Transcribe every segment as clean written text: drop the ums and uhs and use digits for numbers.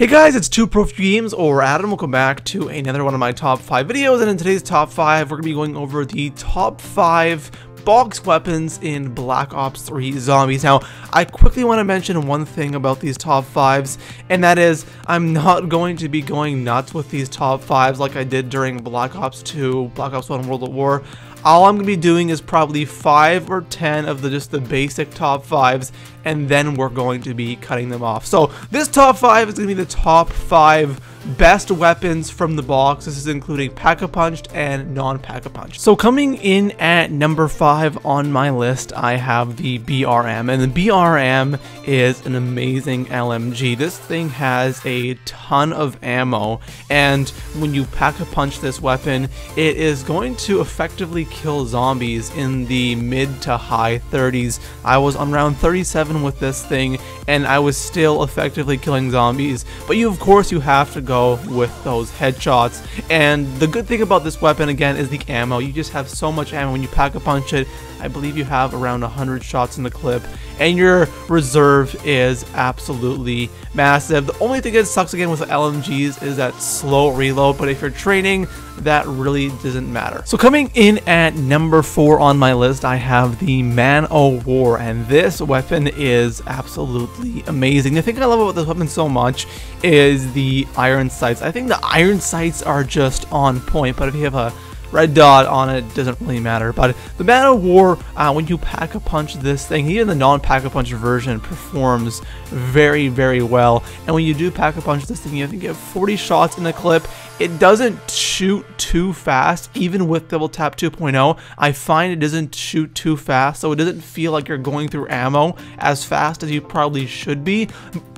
Hey guys, it's ToProForuGames or Adam. Welcome back to another one of my top 5 videos, and in today's top 5 we're going to be going over the top 5 box weapons in Black Ops 3 Zombies. Now, I quickly want to mention one thing about these top 5s, and that is I'm not going to be going nuts with these top 5s like I did during Black Ops 2, Black Ops 1 World at War. All I'm going to be doing is probably 5 or 10 of just the basic top 5s, and then we're going to be cutting them off. So this top 5 is going to be the top 5 best weapons from the box. This is including Pack-a-Punched and non-Pack-a-Punched. So coming in at number 5 on my list, I have the BRM, and the BRM is an amazing LMG. This thing has a ton of ammo, and when you Pack-a-Punch this weapon, it is going to effectively kill zombies in the mid to high 30s. I was on round 37 with this thing, and I was still effectively killing zombies, but of course you have to go with those headshots. And the good thing about this weapon again is the ammo. You just have so much ammo when you Pack-a-Punch it. I believe you have around 100 shots in the clip, and your reserve is absolutely massive. The only thing that sucks again with the LMGs is that slow reload, but if you're training, that really doesn't matter. So coming in at number 4 on my list, I have the Man O' War, and this weapon is absolutely amazing. The thing I love about this weapon so much is the iron sights. I think the iron sights are just on point, but if you have a red dot on it, doesn't really matter. But the Man O' War, when you Pack-a-Punch this thing, even the non-Pack-a-Punch version performs very, very well. And when you do Pack-a-Punch this thing, you think you have 40 shots in the clip. It doesn't shoot too fast, even with Double Tap 2.0. I find it doesn't shoot too fast, so it doesn't feel like you're going through ammo as fast as you probably should be.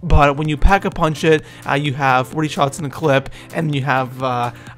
But when you Pack-a-Punch it, you have 40 shots in the clip, and you have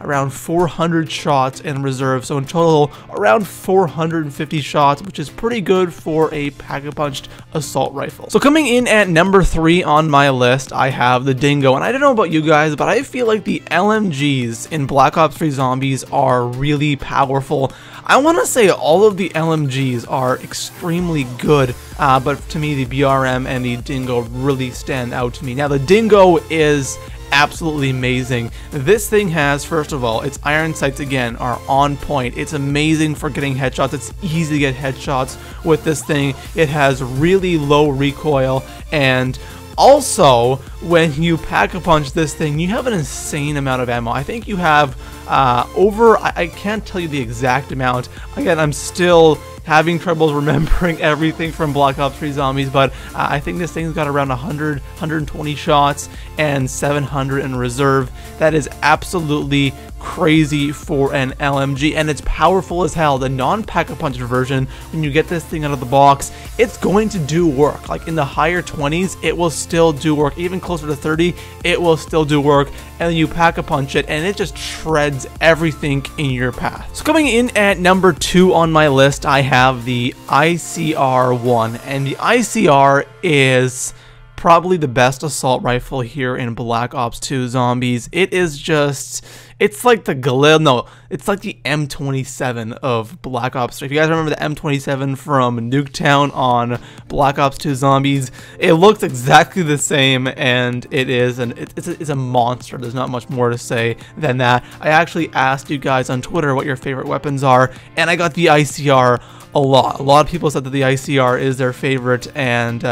around 400 shots in reserve. So in total, around 450 shots, which is pretty good for a Pack-a-Punched assault rifle. So coming in at number 3 on my list, I have the DINGO. And I don't know about you guys, but I feel like the LMGs in Black Ops 3 Zombies are really powerful. I want to say all of the LMGs are extremely good, but to me the BRM and the DINGO really stand out to me. Now the DINGO is absolutely amazing. This thing has, first of all, its iron sights again are on point. It's amazing for getting headshots. It's easy to get headshots with this thing. It has really low recoil, and also, when you Pack-a-Punch this thing, you have an insane amount of ammo. I think you have I can't tell you the exact amount. Again, I'm still having troubles remembering everything from Black Ops 3 Zombies, but I think this thing's got around 100, 120 shots and 700 in reserve. That is absolutely crazy for an LMG, and it's powerful as hell. The non-Pack-a-Punch version, when you get this thing out of the box, it's going to do work. Like in the higher 20s, it will still do work. Even closer to 30, it will still do work. And then you Pack-a-Punch it, and it just shreds everything in your path. So coming in at number 2 on my list, I have the ICR-1, and the ICR is probably the best assault rifle here in Black Ops 2 Zombies. It is just, it's like the it's like the M27 of Black Ops 3. If you guys remember the M27 from Nuketown on Black Ops 2 Zombies, it looks exactly the same, and it is it's a monster. There's not much more to say than that. I actually asked you guys on Twitter what your favorite weapons are, and I got the ICR a lot. A lot of people said that the ICR is their favorite, and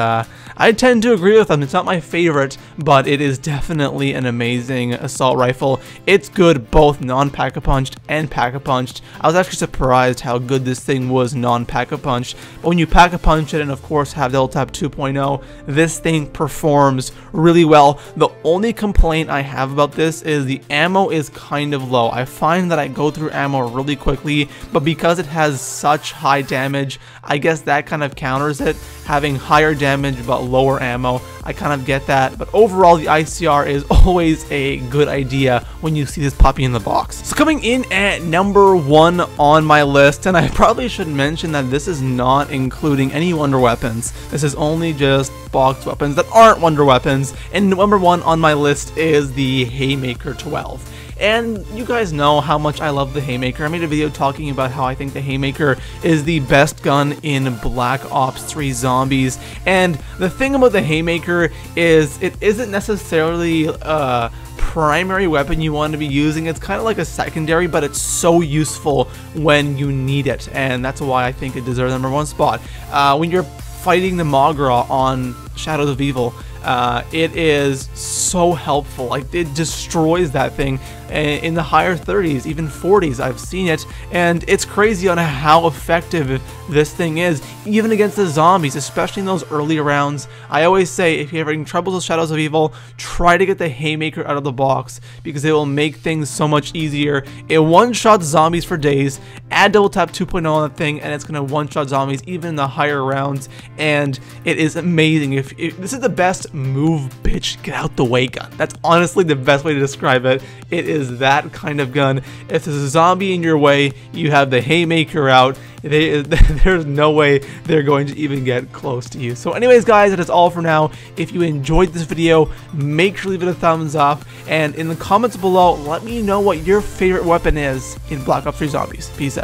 I tend to agree with them. It's not my favorite, but it is definitely an amazing assault rifle. It's good both non-Pack-a-Punched and Pack-a-Punched. I was actually surprised how good this thing was non-Pack-a-Punched. But when you Pack-a-Punch it and of course have Double Tap 2.0, this thing performs really well. The only complaint I have about this is the ammo is kind of low. I find that I go through ammo really quickly, but because it has such high damage, I guess that kind of counters it. Having higher damage but lower ammo, I kind of get that, but overall the ICR is always a good idea when you see this puppy in the box. So coming in at number 1 on my list, and I probably should mention that this is not including any wonder weapons. This is only just box weapons that aren't wonder weapons, and number 1 on my list is the HAYMAKER 12. And you guys know how much I love the Haymaker. I made a video talking about how I think the Haymaker is the best gun in Black Ops 3 Zombies. And the thing about the Haymaker is it isn't necessarily primary weapon you want to be using. It's kind of like a secondary, but it's so useful when you need it, and that's why I think it deserves the #1 spot. When you're fighting the Mogra on Shadows of Evil, it is so helpful. Like, it destroys that thing in the higher 30s, even 40s. I've seen it, and it's crazy on how effective this thing is, even against the zombies, especially in those early rounds. I always say, if you're having troubles with Shadows of Evil, try to get the Haymaker out of the box, because it will make things so much easier. It one-shots zombies for days. Add double tap 2.0 on that thing, and it's gonna one-shot zombies even in the higher rounds, and it is amazing. If this is the best move, bitch, get out the way gun. That's honestly the best way to describe it. It is that kind of gun. If there's a zombie in your way, you have the Haymaker out. There's no way they're going to even get close to you. So anyways, guys, that is all for now. If you enjoyed this video, make sure to leave it a thumbs up, and in the comments below, let me know what your favorite weapon is in Black Ops 3 Zombies. Peace out.